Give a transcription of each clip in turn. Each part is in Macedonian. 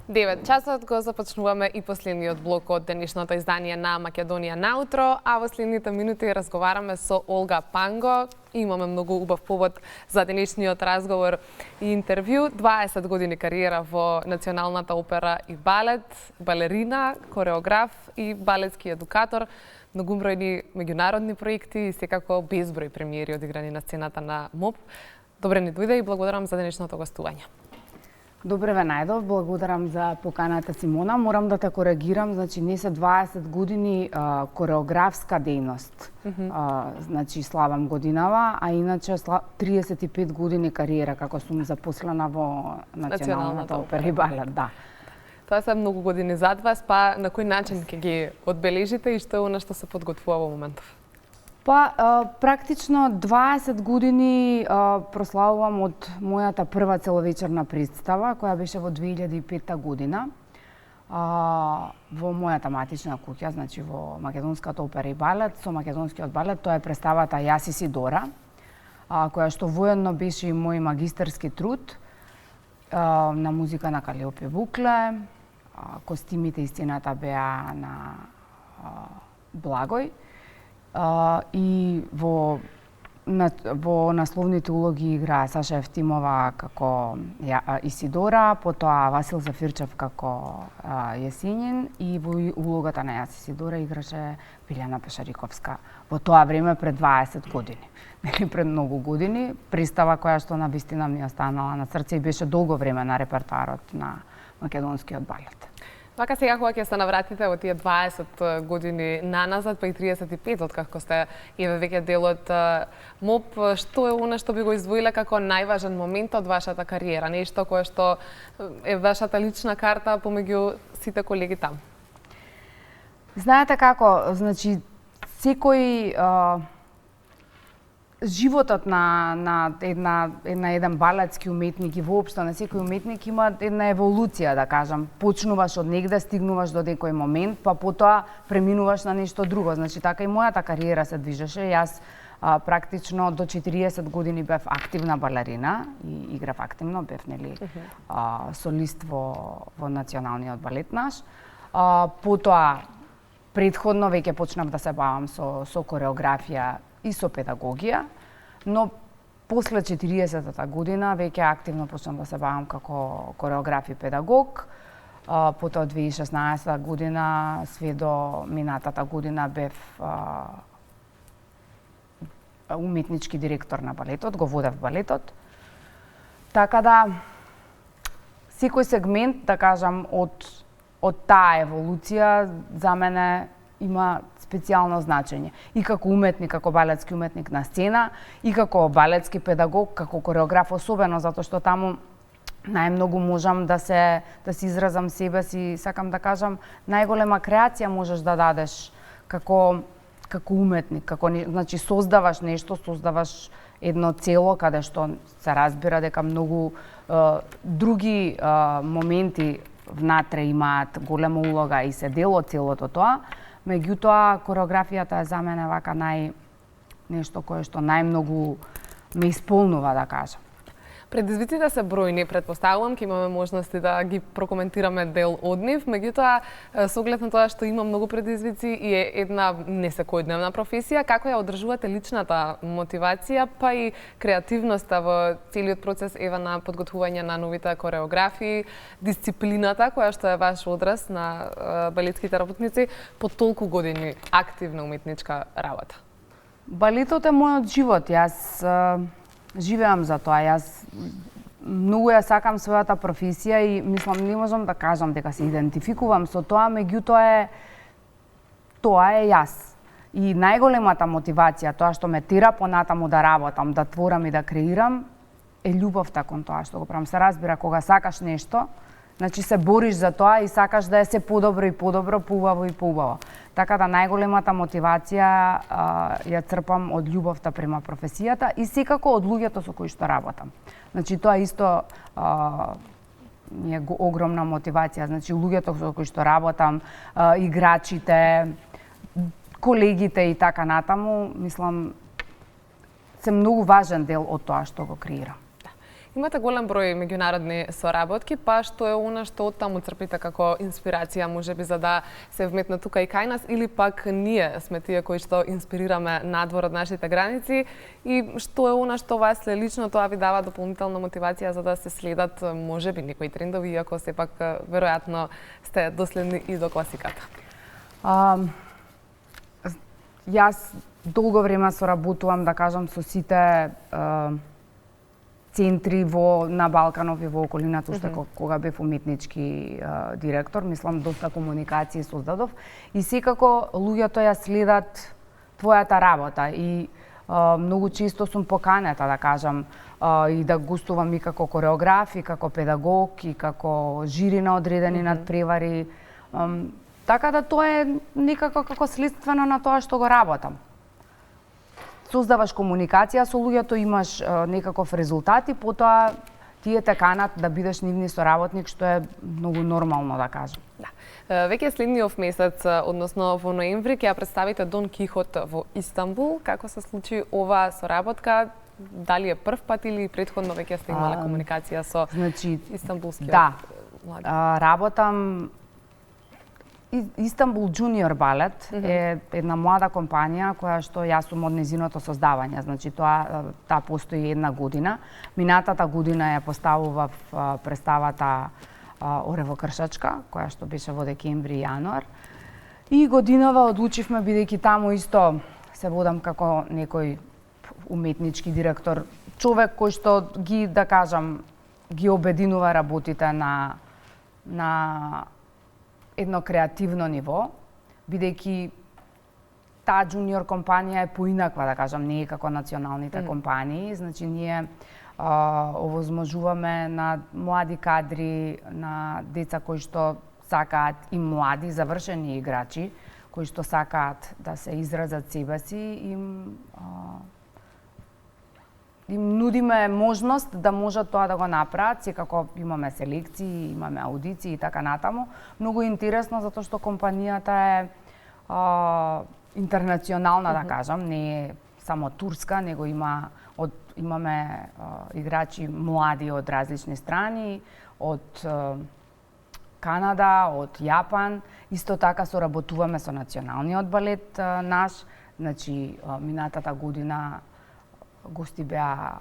9 часот го започнуваме и последниот блок од денешното издание на Македонија на утро, а во следните минути разговараме со Олга Панго. Имаме многу убав повод за денешниот разговор и интервју. 20 години кариера во Националната опера и балет, балерина, кореограф и балетски едукатор, многубројни меѓународни проекти и секако безброј премиери одиграни на сцената на МОП. Добре ни дојде и благодарам за денешното гостување. Добре ве најдов, благодарам за поканата, Симона. Морам да те коригирам, значи не се 20 години кореографска дејност. Значи славам годинава, а иначе 35 години кариера како сум запослена во Националната опера и балет, да. Тоа се многу години зад вас, па на кој начин ќе ги одбележите и што е она што се подготвува во моментов? Па, практично 20 години прославувам од мојата прва целовечерна представа, која беше во 2005 година во мојата матична куќа, значи во Македонската опера и балет, со македонскиот балет. Тоа е представата Јас и Сидора, која што воедно беше и мој магистерски труд на музика на Калиопе Букле. Костимите и сцената беа на Благој. И во насловните улоги играа Саша Евтимова како Исидора, потоа Васил Зафирчев како Јесенин и во улогата на Јас Исидора играше Билјана Пешариковска. Во тоа време пред 20 години, нели пред многу години, представа која што навистина ми останала на срце и беше долго време на репертоарот на македонскиот балет. Вака сега кога ќе се навратите во тие 20 години наназад, па и 35 откако сте еве веќе дел од МОП, што е она што би го издвоиле како најважен момент од вашата кариера, нешто кое што е вашата лична карта помеѓу сите колеги таму? Знаете како, значи секој животот на еден балетски уметник и воопшто на секој уметник има една еволуција, да кажам. Почнуваш од негде, стигнуваш до некој момент, па потоа преминуваш на нешто друго. Значи така и мојата кариера се движеше. Јас практично до 40 години бев активна балерина и играв активно, бев нели солист во националниот балет наш. Потоа претходно веќе почнав да се бавам со кореографија и со педагогија, но после 40-та година веќе активно почнав да се бавам како кореограф и педагог. Потоа 2016 година све до минатата година бев уметнички директор на балетот, го водев балетот. Така да секој сегмент, да кажам, од таа еволуција за мене има специјално значење. И како уметник, како балетски уметник на сцена, и како балетски педагог, како кореограф особено, затоа што таму најмногу можам да се изразам себе си, сакам да кажам, најголема креација можеш да дадеш како уметник, значи создаваш нешто, создаваш едно цело каде што се разбира дека многу други моменти внатре имаат голема улога и се дел од целото тоа. Меѓутоа, кореографијата е за мене вака нешто кое што најмногу ме исполнува, да кажам. Предизвиците се бројни, претпоставувам, ќе имаме можности да ги прокоментираме дел од нив, меѓутоа, со оглед на тоа што има многу предизвици и е една несекојдневна професија, како ја одржувате личната мотивација, па и креативноста во целиот процес на подготвување на новите кореографии, дисциплината која што е ваш одраз на балетските работници по толку години активна уметничка работа? Балетот е мојот живот. Јас живеам за тоа. Јас многу ја сакам својата професија и мислам не можам да кажам дека се идентификувам со тоа, меѓутоа тоа е јас. И најголемата мотивација, тоа што ме тера понатаму да работам, да творам и да креирам, е љубовта кон тоа што го правам. Се разбира кога сакаш нешто, значи се бориш за тоа и сакаш да е се подобро и подобро, поубаво и поубаво. Така да најголемата мотивација ја црпам од љубовта према професијата и секако од луѓето со кои што работам. Значи тоа исто ми е огромна мотивација, значи луѓето со кои што работам, играчите, колегите и така натаму, мислам се многу важен дел од тоа што го креирам. Имате голем број меѓународни соработки, па што е она што оттаму црпите како инспирација, можеби за да се вметне тука и кај нас, или пак ние сме тие кои што инспирираме надвор од нашите граници, и што е она што вас лично тоа ви дава дополнителна мотивација за да се следат можеби некои трендови, иако сепак веројатно сте доследни и до класиката. Јас долго време соработувам, да кажам, со сите центри на Балканов и во околината, уште кога бев уметнички директор. Мислам, доста комуникации создадов и секако луѓето ја следат твојата работа и многу често сум поканета, да кажам, и да гостувам и како кореограф, и како педагог, и како жири на одредени надпревари. Така да тоа е некако како следствено на тоа што го работам. Создаваш комуникација со луѓето, имаш некаков резултат и потоа тие те канат да бидеш нивни соработник, што е многу нормално, да кажам. Да. Веќе следниот месец, односно во ноември, ќе ја представите Дон Кихот во Истанбул. Како се случи оваа соработка? Дали е прв пат или претходно веќе сте имале комуникација со истанбулскиот млади? Работам Истанбул Junior Балет е една млада компанија која што јас сум од незиното создавање. Значи таа постои 1 година. Минатата година ја поставував представата Оревокршачка, која што беше во декември и јануар. И годинава одлучивме, бидејќи таму исто се водам како некој уметнички директор, човек кој што ги, да кажам, ги обединува работите на едно креативно ниво, бидејќи таа джуниор компанија е поинаква, да кажам, не е како националните компании. Значи, ние овозможуваме на млади кадри, на деца кои што сакаат, и млади, завршени играчи, кои што сакаат да се изразат себе си, им нудиме можност да можат тоа да го направат. Секако имаме селекции, имаме аудиции и така натаму. Многу интересно затоа што компанијата е интернационална, да кажам, не е само турска, него имаме играчи млади од различни страни, од Канада, од Јапан. Исто така соработуваме со националниот балет наш. Значи, минатата година гости беа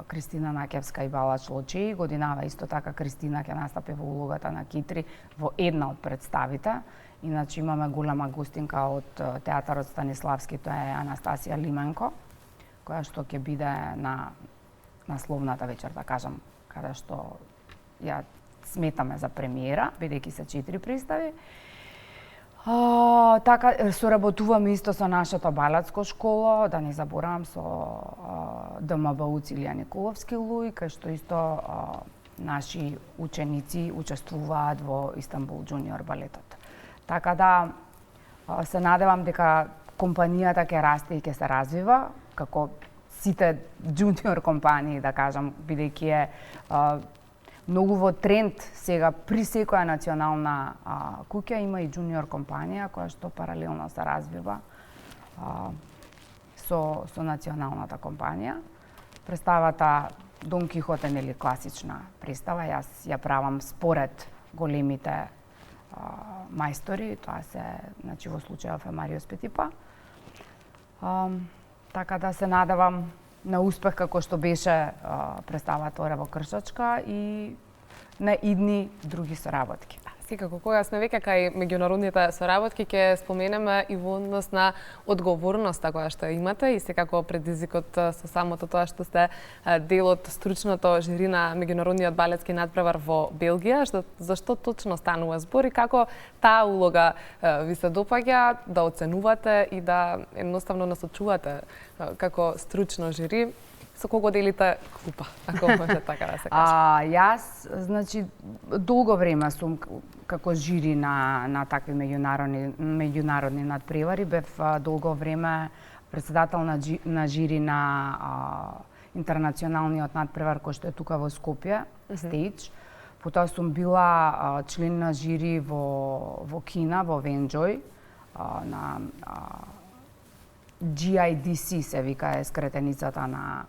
Кристина Накевска и Балач Лочи. Годинава исто така Кристина ќе настапи во улогата на Китри во една од представите. Иначе имаме голема гостинка од театарот Станиславски, тоа е Анастасија Лименко, која што ќе биде на насловната вечер, да кажам, каде што ја сметаме за премиера, бидејќи се 4 представи. Така, соработуваме исто со нашето балетско школо, да не заборавам, со ДМБУ Илија Николовски Луј, кај што исто наши ученици учествуваат во Истанбул Junior балетот. Така да се надевам дека компанијата ќе расте и ќе се развива, како сите джуниор компании, да кажам, бидејќи е многу во тренд сега при секоја национална куќа има и джуниор компанија која што паралелно се развива со националната компанија. Представата Дон Кихот е нели класична представа, јас ја правам според големите мајстори, тоа се, значи, во случајов е Мариус Петипа. Така да се надевам на успех како што беше представата Оревокршачка и на идни други соработки. Секако, кога сме веќе кај меѓународните соработки, ќе споменеме и во однос на одговорноста која што имате и секако предизвикот со самото тоа што сте дел од стручното жири на меѓународниот балетски надпревар во Белгија. За што точно станува збор и како таа улога ви се допаѓа да оценувате и да едноставно насочувате како стручно жири? Со кого делите клупа, ако може така да се каже? Јас, значи, долго време сум како жири на такви меѓународни надпревари. Бев долго време председател на жири на интернационалниот надпревар кој што е тука во Скопје, Stage. Потоа сум била член на жири во Кина, во Венџој, на GIDC се вика, е скретеницата на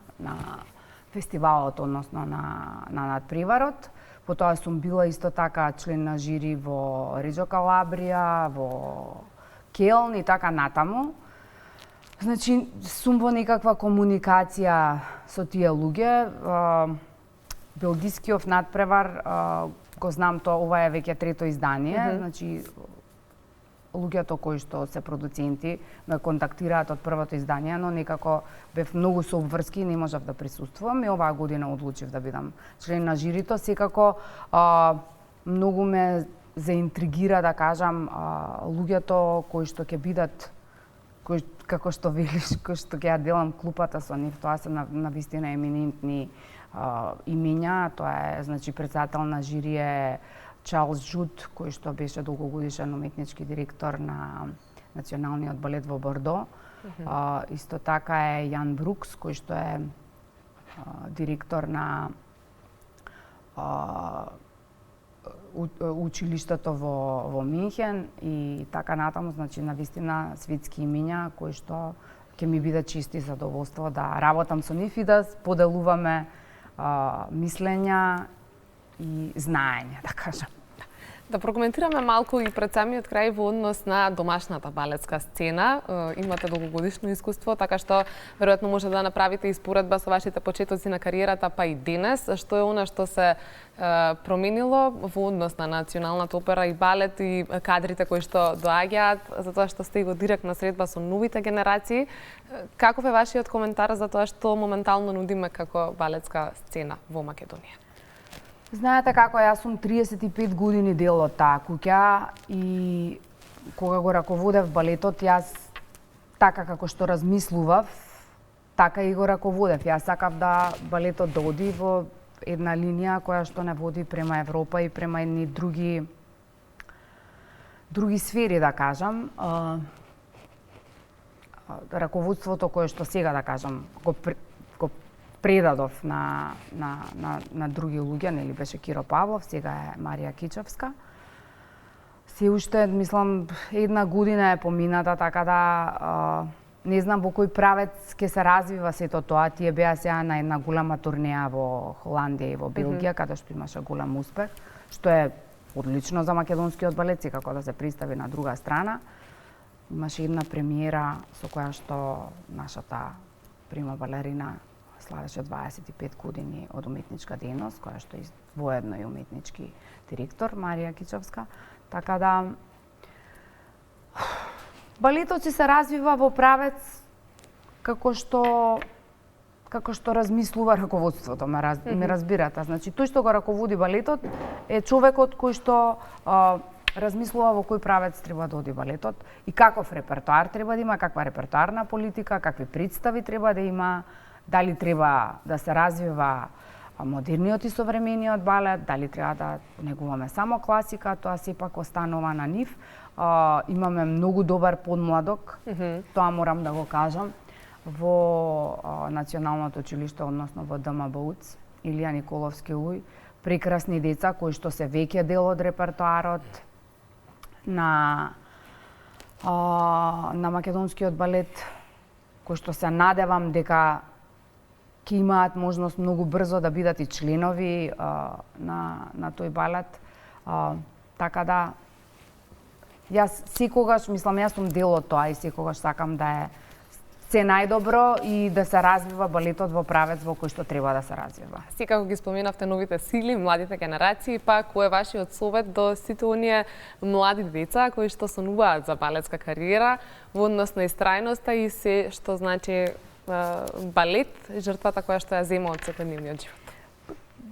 фестивалот, односно на надпреварот. Потоа сум била исто така член на жири во Реджо Калабрија, во Келн и така натаму. Значи, сум во некаква комуникација со тие луѓе. Белгискиот надпревар, го знам тоа, ова е веќе трето издание, значи луѓето кои што се продуценти ме контактираат од првото издание, но некако бев многу со обврски и не можев да присуствувам и оваа година одлучив да бидам член на жирито. Секако многу ме заинтригира, да кажам, луѓето кои што ќе бидат, кои, како што велиш, кои што ќе ја делам клупата со нив, тоа се навистина еминентни имиња. Тоа е, значи, председател на жири е Чарлс Джуд, кој што беше долгогодишен уметнички директор на Националниот балет во Бордо. Исто така е Јан Брукс, кој што е директор на училиштето во Минхен и така натаму, значи навистина светски имиња кои што ќе ми биде чест и задоволство да работам со нив и да поделуваме мислења и знаење, да кажам. Да прокоментираме малку и пред самиот крај во однос на домашната балетска сцена. Имате долгогодишно искуство, така што веројатно може да направите и споредба со вашите почетоци на кариерата, па и денес. Што е она што се променило во однос на Националната опера и балет и кадрите кои што доаѓаат, затоа што сте и во директна средба со новите генерации. Каков е вашиот коментар за тоа што моментално нудиме како балетска сцена во Македонија? Знаете како, јас сум 35 години дел од таа куќа и кога го раководев балетот, јас така како што размислував, така и го раководев. Јас сакав да балетот да оди во една линија која што не води према Европа и према едни други сфери, да кажам. Раководството кое што сега, да кажам, го предадов на други луѓе, нели беше Киро Павлов, сега е Марија Кичевска. Се уште, мислам, една година е помината, така да не знам во кој правец ќе се развива сето тоа. Тие беа сега на една голема турнеја во Холандија и во Белгија, каде што имаше голем успех, што е одлично за македонскиот балет, како да се представи на друга страна. Имаше една премиера со која што нашата прима балерина славеше 25 години од уметничка дејност, која што е воедно и уметнички директор, Марија Кичевска. Така да, балетот се развива во правец како што размислува раководството, ме разбирате. Значи, тој што го раководи балетот е човекот кој што размислува во кој правец треба да оди балетот и каков репертоар треба да има, каква репертоарна политика, какви представи треба да има, дали треба да се развива модерниот и современиот балет, дали треба да негуваме само класика, тоа сепак останува на нив. Имаме многу добар подмладок, тоа морам да го кажам, во Националното училиште, односно во ДМБУЦ, Илија Николовски Уј, прекрасни деца кои што се веќе дел од репертоарот на македонскиот балет, кои што се надевам дека ќе имаат можност многу брзо да бидат и членови на тој балет. Така да, јас секогаш, мислам, јас сум дел од тоа и секогаш сакам да е се најдобро и да се развива балетот во правец во кој што треба да се развива. Секако ги споменавте новите сили, младите генерации, па кој е вашиот совет до сите оние млади деца кои што сонуваат за балетска кариера во однос на истрајноста и се што значи балет, жртвата која што ја зема од секојдневниот живот?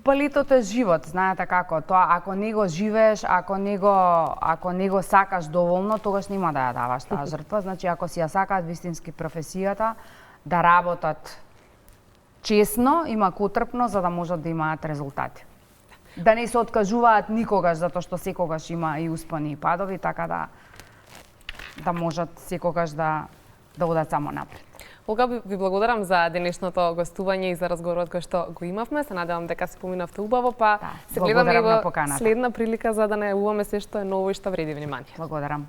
Балетот е живот, знаете како, тоа ако не го живееш, ако не го сакаш доволно, тогаш нема да ја даваш таа жртва. Значи ако си ја сакаат вистински професијата, да работат честно и макотрпно за да можат да имаат резултати. Да не се откажуваат никогаш затоа што секогаш има и успони и падови, така да можат секогаш да одат само напред. Олга, ви благодарам за денешното гостување и за разговорот кој што го имавме. Се надевам дека се поминавте убаво, па се гледаме во следна прилика за да најавуваме се што е ново и што вреди внимание. Благодарам.